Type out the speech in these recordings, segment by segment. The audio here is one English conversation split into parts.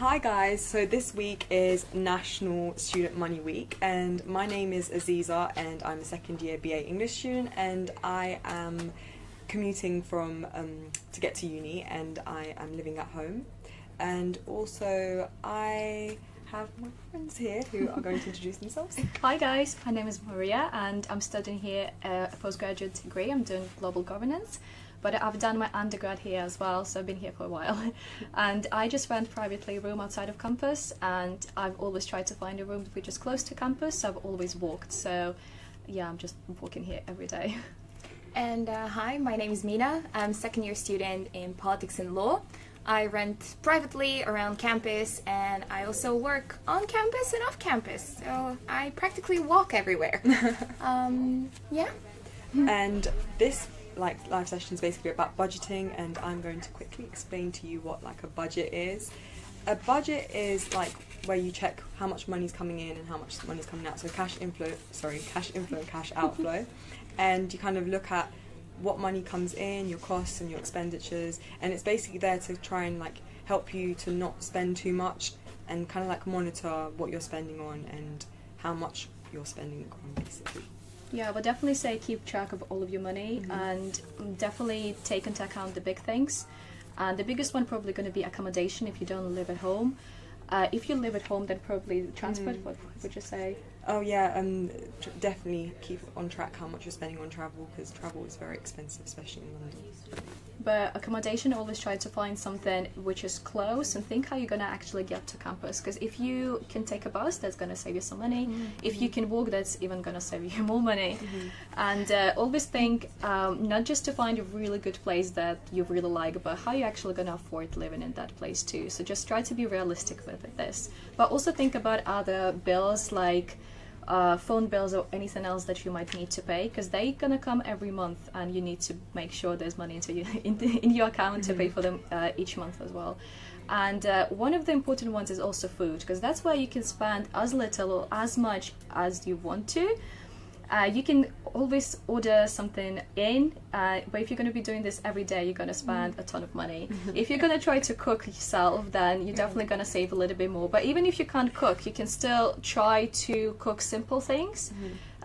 Hi guys, so this week is National Student Money Week and my name is Azize and I'm a second year BA English student and I am commuting from to get to uni and I am living at home, and also I have my friends here who are going to introduce themselves. Hi guys, my name is Maria and I'm studying here a postgraduate degree. I'm doing global governance, but I've done my undergrad here as well, so I've been here for a while. And I just rent privately a room outside of campus, and I've always tried to find a room which is close to campus, so I've always walked. So yeah, I'm just walking here every day. And hi, my name is Mina. I'm a second year student in politics and law. I rent privately around campus, and I also work on campus and off campus, so I practically walk everywhere. Yeah. And this live session is basically about budgeting, and I'm going to quickly explain to you what a budget is. A budget is where you check how much money's coming in and how much money's coming out. So cash inflow and cash outflow. And you kind of look at what money comes in, your costs and your expenditures, and it's basically there to try and help you to not spend too much and kind of monitor what you're spending on and how much you're spending on, basically. Yeah, I would definitely say keep track of all of your money and definitely take into account the big things. And the biggest one probably going to be accommodation if you don't live at home. If you live at home, then probably transport. What would you say? Oh yeah, definitely keep on track how much you're spending on travel, because travel is very expensive, especially in London. But accommodation, always try to find something which is close and think how you're going to actually get to campus, because if you can take a bus, that's going to save you some money. If you can walk, that's even going to save you more money. And always think not just to find a really good place that you really like, but how you're actually going to afford living in that place too. So just try to be realistic with this, but also think about other bills like phone bills or anything else that you might need to pay, because they're gonna come every month and you need to make sure there's money in your account to pay for them each month as well. And one of the important ones is also food, because that's where you can spend as little or as much as you want to. You can always order something in, but if you're going to be doing this every day, you're going to spend a ton of money. If you're going to try to cook yourself, then you're definitely going to save a little bit more. But even if you can't cook, you can still try to cook simple things,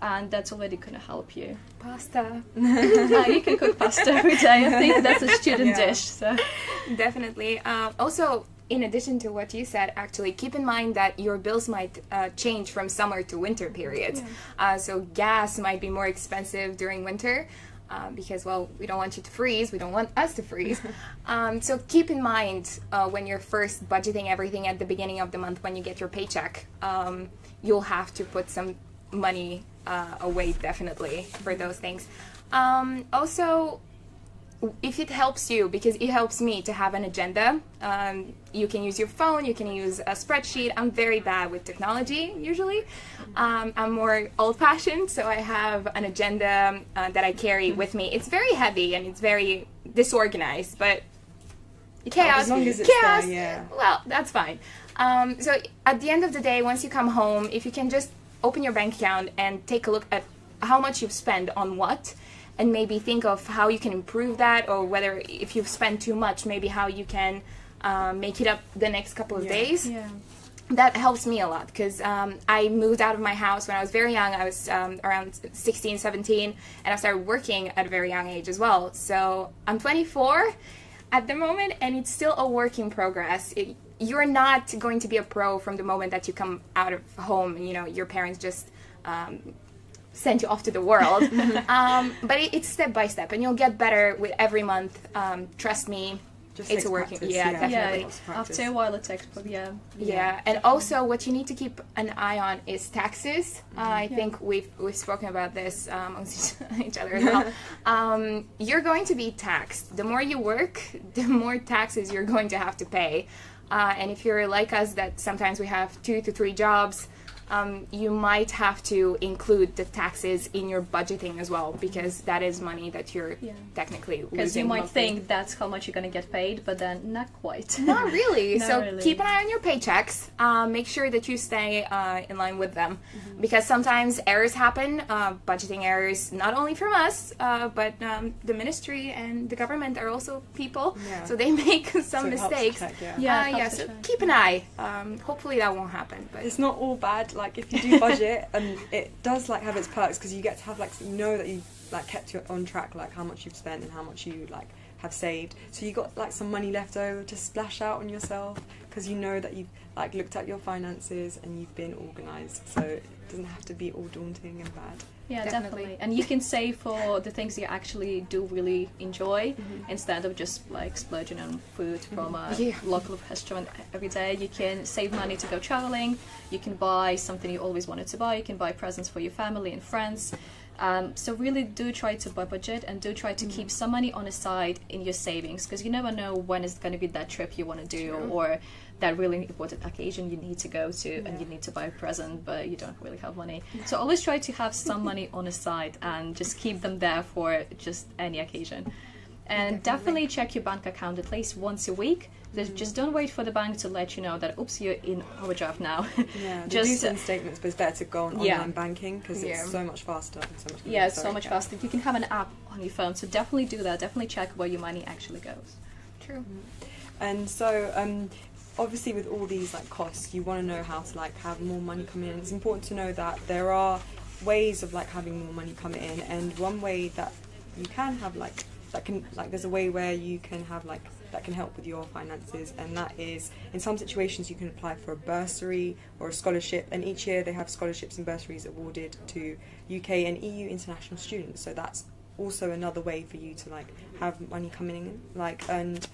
and that's already going to help you. Pasta. You can cook pasta every day. I think that's a student dish. So. Definitely. Also, in addition to what you said, actually, keep in mind that your bills might change from summer to winter periods. So gas might be more expensive during winter because, well, we don't want you to freeze. We don't want us to freeze. So keep in mind when you're first budgeting everything at the beginning of the month, when you get your paycheck, you'll have to put some money away, definitely, for those things. Also, if it helps you, because it helps me to have an agenda, you can use your phone, you can use a spreadsheet. I'm very bad with technology usually. I'm more old-fashioned, so I have an agenda that I carry with me. It's very heavy and it's very disorganized, but chaos, as long as it's chaos, there, yeah. Well, that's fine. So at the end of the day, once you come home, if you can just open your bank account and take a look at how much you've spent on what, and maybe think of how you can improve that, or whether if you've spent too much, maybe how you can make it up the next couple of days. Yeah. That helps me a lot, because I moved out of my house when I was very young. I was around 16, 17, and I started working at a very young age as well. So I'm 24 at the moment, and it's still a work in progress. You're not going to be a pro from the moment that you come out of home, and your parents just send you off to the world. But it's step by step, and you'll get better with every month. Trust me, it's working. Practice. Yeah, definitely. Yeah, after a while it takes, but Yeah, and also what you need to keep an eye on is taxes. I think we've spoken about this amongst each other as well. You're going to be taxed. The more you work, the more taxes you're going to have to pay. And if you're like us, that sometimes we have 2 to 3 jobs, you might have to include the taxes in your budgeting as well, because that is money that you're technically losing. Because you might monthly. think that's how much you're going to get paid, but then not quite. Not really. Not So really. keep an eye on your paychecks. Make sure that you stay in line with them, because sometimes errors happen, budgeting errors, not only from us, but the ministry and the government are also people, so they make some So it helps mistakes. check, Yeah, it helps So to check. keep an eye. Hopefully that won't happen. But It's not all bad. Like if you do budget, and it does like have its perks, because you get to have like, you know that you like kept you on track, like how much you've spent and how much you like have saved. So you got like some money left over to splash out on yourself, because you know that you've like looked at your finances and you've been organised. So it doesn't have to be all daunting and bad. Yeah, Definitely. definitely. And you can save for the things you actually do really enjoy, instead of just like splurging on food from a local restaurant every day. You can save money to go traveling. You can buy something you always wanted to buy. You can buy presents for your family and friends. So really do try to budget, and do try to keep some money on the side in your savings, because you never know when it's going to be that trip you want to do, or that really important occasion you need to go to, and you need to buy a present but you don't really have money. So always try to have some money on the side and just keep them there for just any occasion. And definitely check your bank account at least once a week. Just don't wait for the bank to let you know that, oops, you're in overdraft now. Yeah, they Just do send statements, but it's better to go on Yeah. online banking, because it's so much faster and so much easier. yeah, it's so much faster. You can have an app on your phone, so definitely do that. Definitely check where your money actually goes. true. And so, obviously, with all these like costs, you want to know how to like have more money coming in. It's important to know that there are ways of like having more money coming in, and one way that you can have like that can like there's a way where you can have like that can help with your finances, and that is in some situations you can apply for a bursary or a scholarship, and each year they have scholarships and bursaries awarded to UK and EU international students. So that's also another way for you to like have money coming in, like, and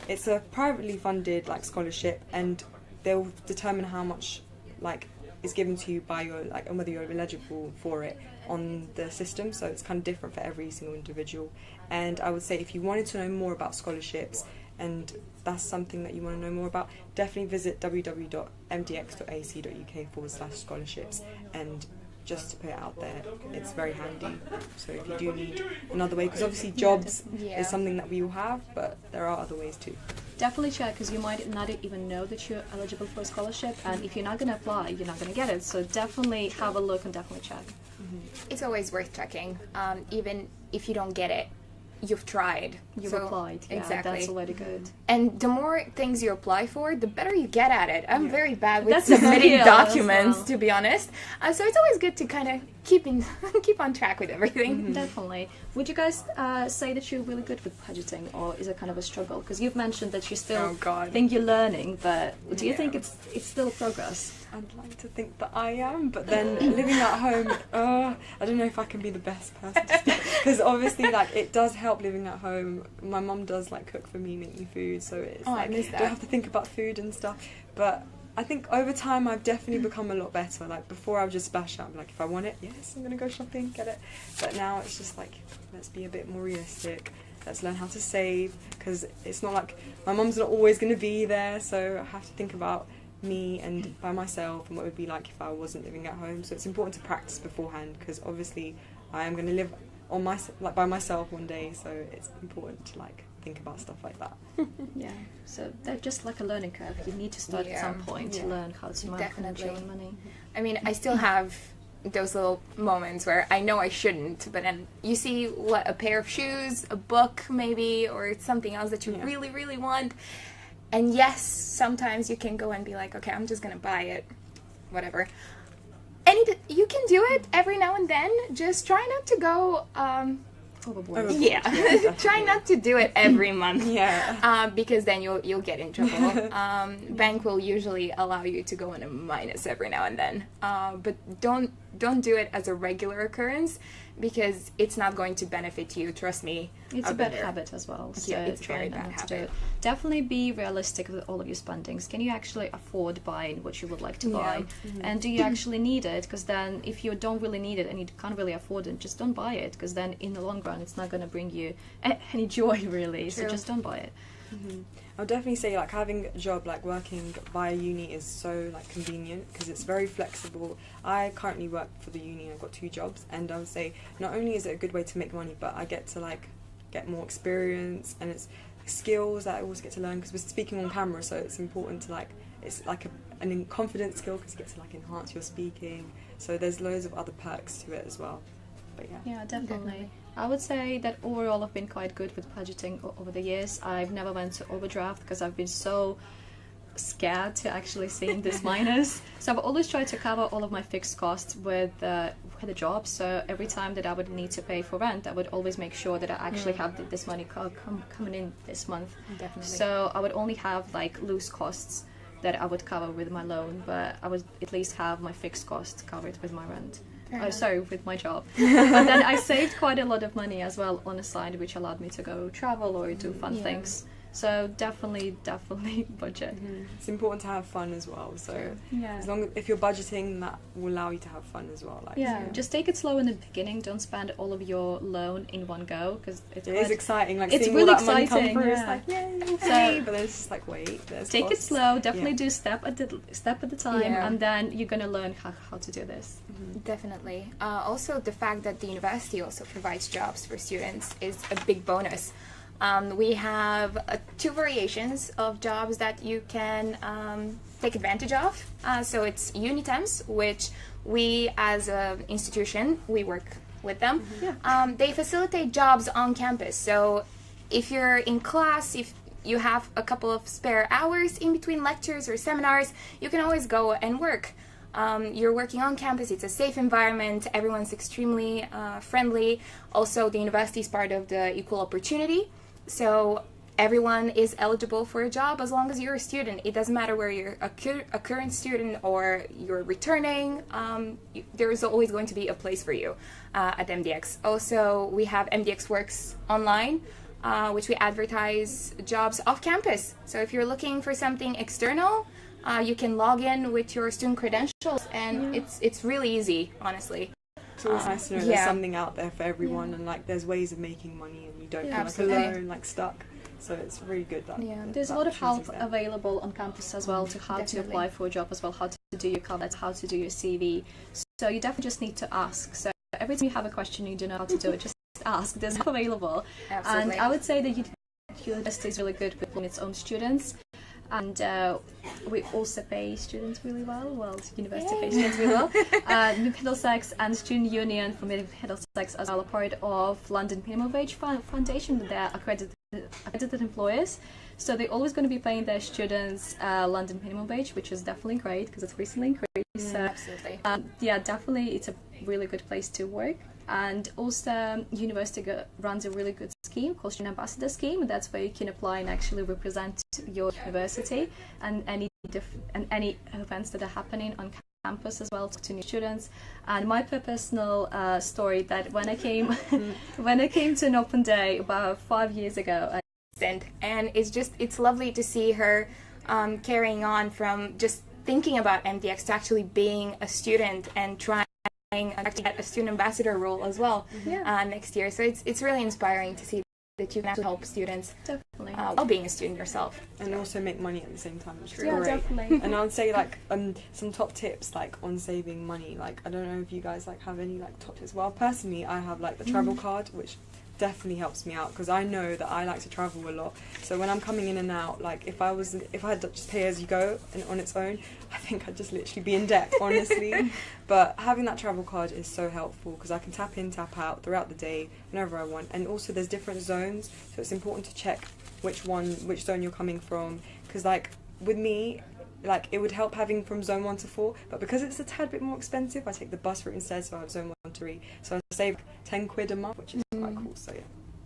it's a privately funded like scholarship, and they'll determine how much like is given to you by your like, and whether you're eligible for it on the system. So it's kind of different for every single individual. And I would say if you wanted to know more about scholarships, and that's something that you want to know more about, definitely visit www.mdx.ac.uk/scholarships, and just to put it out there, it's very handy. So if you do need another way, because obviously jobs is something that we all have, but there are other ways too. Definitely check, because you might not even know that you're eligible for a scholarship, and if you're not going to apply, you're not going to get it. So definitely have a look and definitely check. It's always worth checking, even if you don't get it. You've tried. You've So, applied. Yeah, exactly. That's already good. And the more things you apply for, the better you get at it. I'm very bad with That's a submitting skill documents, as well. to be honest. So it's always good to kind of keep on track with everything. Definitely. Would you guys say that you're really good with budgeting, or is it kind of a struggle? Because you've mentioned that you still think you're learning, but do you think it's still progress? I'd like to think that I am, but then living at home, I don't know if I can be the best person to speak, because obviously like it does help living at home. My mum does like cook for me, make me food, so it's I like miss that. don't have to think about food and stuff. But I think over time I've definitely become a lot better. Like before I would just splash out, like if I want it, yes, I'm gonna go shopping, get it. But now it's just like, let's be a bit more realistic. Let's learn how to save, because it's not like my mum's not always gonna be there, so I have to think about me and by myself and what it would be like if I wasn't living at home. So it's important to practice beforehand, because obviously I am going to live on by myself one day, so it's important to like think about stuff like that. Yeah. So they're just like a learning curve. You need to start at some point to learn how to manage your own money. I mean, I still have those little moments where I know I shouldn't, but then you see a pair of shoes, a book maybe, or something else that you really, really want. And yes, sometimes you can go and be like, okay, I'm just going to buy it, whatever. And you can do it every now and then. Just try not to go... Overboard. Yeah, try not to do it every month. Yeah. Because then you'll get in trouble. Bank will usually allow you to go on a minus every now and then. But don't do it as a regular occurrence, because it's not going to benefit you. Trust me. It's a bad habit as well. So Yeah, it's a try very not bad to do habit. it. Definitely be realistic with all of your spendings. Can you actually afford buying what you would like to buy? And do you actually need it? Because then if you don't really need it and you can't really afford it, just don't buy it, because then in the long run it's not going to bring you any joy really. So True. just don't buy it. I'll definitely say like having a job like working via uni is so like convenient because it's very flexible. I currently work for the uni. I've got 2 jobs, and I would say not only is it a good way to make money, but I get to like get more experience, and it's skills that I also get to learn because we're speaking on camera, so it's important to like it's like an confidence skill because you get to like enhance your speaking. So there's loads of other perks to it as well. But yeah, definitely. I would say that overall I've been quite good with budgeting over the years. I've never went to overdraft because I've been so scared to actually seeing this minus. So I've always tried to cover all of my fixed costs with a job. So every time that I would need to pay for rent, I would always make sure that I actually have this money coming in this month. Definitely. So I would only have like loose costs that I would cover with my loan, but I would at least have my fixed costs covered with my rent. With my job. But then I saved quite a lot of money as well on the side, which allowed me to go travel or do fun things. So definitely budget. It's important to have fun as well. So yeah, as long as if you're budgeting, that will allow you to have fun as well. Like just take it slow in the beginning. Don't spend all of your loan in one go because it is exciting. Like it's seeing really all that money exciting. come through, Yeah. it's like yay, okay. But then it's just like wait, there's take costs. it slow. Definitely do step at the time, Yeah. and then you're gonna learn how to do this. Definitely. Also, the fact that the university also provides jobs for students is a big bonus. We have 2 variations of jobs that you can take advantage of. So it's Unitems, which we as an institution, we work with them. They facilitate jobs on campus. So if you're in class, if you have a couple of spare hours in between lectures or seminars, you can always go and work. You're working on campus, it's a safe environment, everyone's extremely friendly. Also, the university is part of the equal opportunity. So everyone is eligible for a job as long as you're a student. It doesn't matter where you're a current student or you're returning. There is always going to be a place for you at MDX. Also, we have MDX Works online, which we advertise jobs off campus. So if you're looking for something external, you can log in with your student credentials, and it's really easy, honestly. It's always nice to know there's something out there for everyone, and like there's ways of making money, and you don't feel like alone, like stuck. So it's really good that there's a lot of help available on campus as well to how to apply for a job as well, how to do your covers, how to do your CV. So you definitely just need to ask. So every time you have a question you don't know how to do it, just ask. There's help available. Absolutely. And I would say that university is really good with its own students. And we also pay students really well. Well, university pays students really well. Middlesex and Student Union for Middlesex as well are part of London Minimum Wage Foundation. They're accredited employers. So they're always going to be paying their students London Minimum Wage, which is definitely great because it's recently increased. So, absolutely. Definitely it's a really good place to work. And also, university runs a really good scheme called Student Ambassador Scheme. That's where you can apply and actually represent your university and any events that are happening on campus as well to new students. And my personal story that when I came to an open day about 5 years ago, and it's lovely to see her carrying on from just thinking about MDX to actually being a student and trying actually get a student ambassador role as well next year. So it's really inspiring to see that you can actually help students while being a student yourself. And also make money at the same time, which is great. Definitely. And I would say like some top tips like on saving money. Like I don't know if you guys like have any like top tips. Well, personally, I have like the travel card, which definitely helps me out because I know that I like to travel a lot. So when I'm coming in and out, like if I had to just pay as you go and on its own, I think I'd just literally be in debt, honestly. But having that travel card is so helpful because I can tap in, tap out throughout the day whenever I want. And also there's different zones, so it's important to check which zone you're coming from. Because like with me, like it would help having from zone 1 to 4, but because it's a tad bit more expensive, I take the bus route instead, so I have zone 1 to 3. So I save 10 quid a month, which is quite cool. So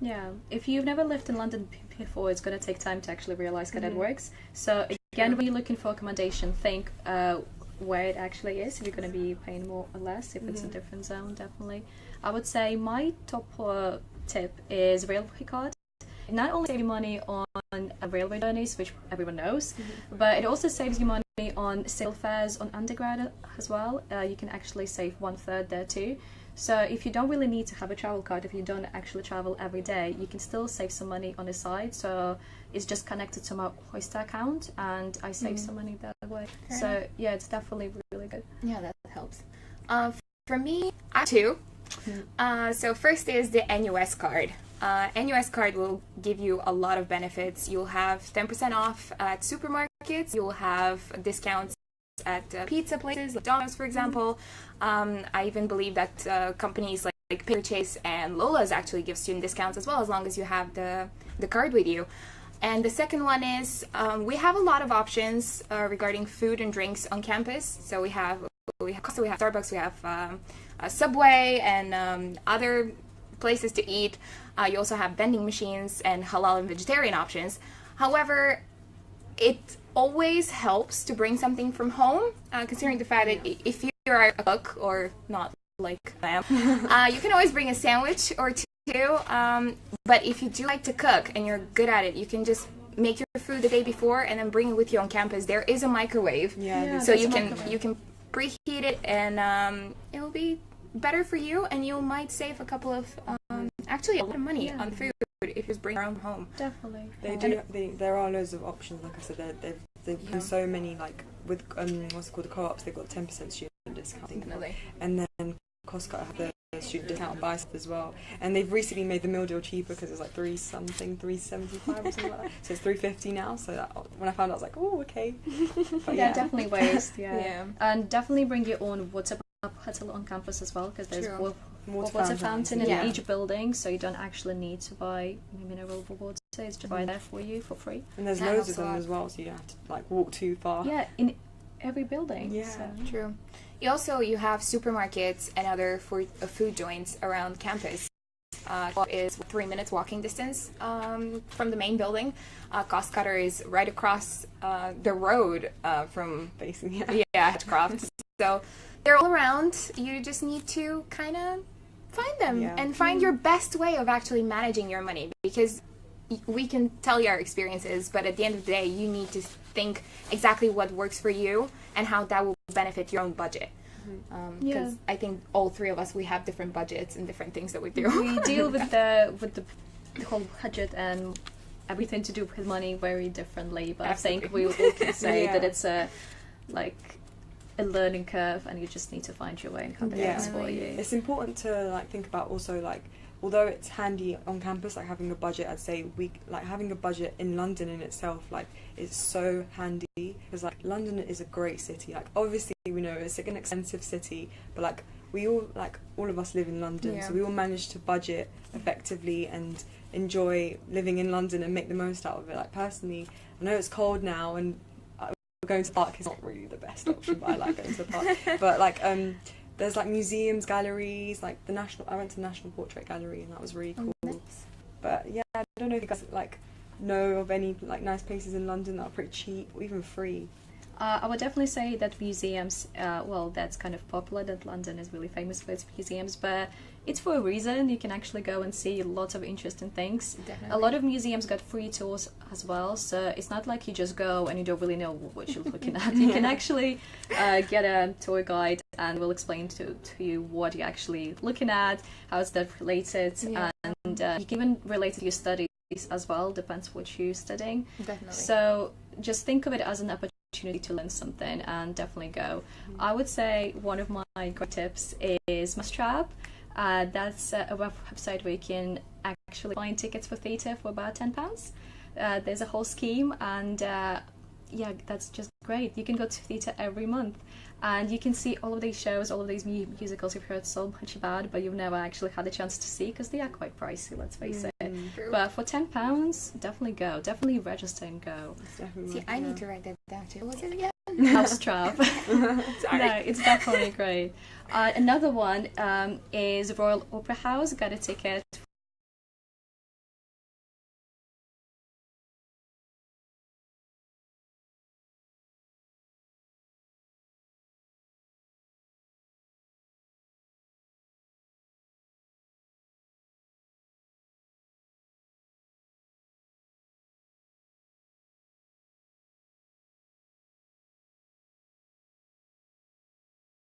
yeah, if you've never lived in London before, it's going to take time to actually realize how that works. So again, when you're looking for accommodation, think where it actually is, if you're going to be paying more or less, if it's a different zone. Definitely I would say my top tip is railway card. It not only saves you money on railway journeys, which everyone knows, but it also saves you money on single fares on undergrad as well. You can actually save 1/3 there too. So if you don't really need to have a travel card, if you don't actually travel every day, you can still save some money on the side. So is just connected to my Oyster account, and I save some money that way. Fair So enough. yeah, it's definitely really good. Yeah, that helps. For me, I have two. So first is the NUS card. NUS card will give you a lot of benefits. You'll have 10% off at supermarkets. You'll have discounts at pizza places, like Domino's, for example. I even believe that companies like Purchase and Lola's actually give student discounts as well, as long as you have the card with you. And the second one is we have a lot of options regarding food and drinks on campus. So we have Starbucks, we have Subway, and other places to eat. You also have vending machines and halal and vegetarian options. However, it always helps to bring something from home, considering the fact that if you're a cook, or not like I am, you can always bring a sandwich or two. But if you do like to cook and you're good at it, you can just make your food the day before and then bring it with you on campus. There is a microwave, so you can preheat it, and it'll be better for you, and you might save a couple of actually a lot of money on food if you just bring your own home. Definitely. There are loads of options. Like I said, they've done so many, like with what's it called, the co-ops. They've got 10% student discount, Definitely. and then Costco have the student discount buy stuff as well. And they've recently made the meal deal cheaper because it's like $3.75 or something like that. So it's $3.50 now. So that, when I found out, I was like, oh, okay. But Yeah, definitely waste. Yeah. Yeah. And definitely bring your own water bottle on campus as well, because there's True. water fountain in Yeah. each building, so you don't actually need to buy mineral water. It's just right there for you for free. And there's That loads helps of a them lot. as well, so you don't have to like walk too far. Yeah, in every building. Yeah. So. True. You have supermarkets and other food joints around campus. Is 3 minutes walking distance from the main building. Cost Cutter is right across the road from Basically, Hitchcroft. So they're all around. You just need to kind of find them and find your best way of actually managing your money, because we can tell you our experiences, but at the end of the day, you need to think exactly what works for you and how that will benefit your own budget. Because I think all three of us, we have different budgets and different things that we do. We deal with the whole budget and everything to do with money very differently, but Absolutely. I think we all can say Yeah. that it's a learning curve, and you just need to find your way and how that works for you. It's important to like think about also, like, although it's handy on campus, like having a budget, I'd say having a budget in London in itself, like, is so handy, because like London is a great city. Like, obviously we know it's like an expensive city, but like all of us live in London, so we all manage to budget effectively and enjoy living in London and make the most out of it. Like, personally, I know it's cold now and going to the park is not really the best option, but I like going to the park. But like there's like museums, galleries, like I went to the National Portrait Gallery, and that was really cool. Nice. But yeah, I don't know if you guys like know of any like nice places in London that are pretty cheap or even free. I would definitely say that museums, that's kind of popular, that London is really famous for its museums, but it's for a reason. You can actually go and see lots of interesting things. Definitely. A lot of museums got free tours as well, so it's not like you just go and you don't really know what you're looking at. You can actually get a tour guide, and we'll explain to you what you're actually looking at, how is that related, and you can even relate it to your studies as well, depends what you're studying. Definitely. So just think of it as an opportunity to learn something, and definitely go. I would say one of my great tips is Mousetrap. That's a website where you can actually find tickets for theatre for about £10. There's a whole scheme, and that's just great. You can go to theatre every month, and you can see all of these shows, all of these musicals you've heard so much about, but you've never actually had the chance to see, because they are quite pricey, let's face it. True. But for £10, definitely go. Definitely register and go. It's definitely See, worth I it. need to write that down too. What's it again? Mousetrap. Sorry. No, it's definitely great. Another one is Royal Opera House. Got a ticket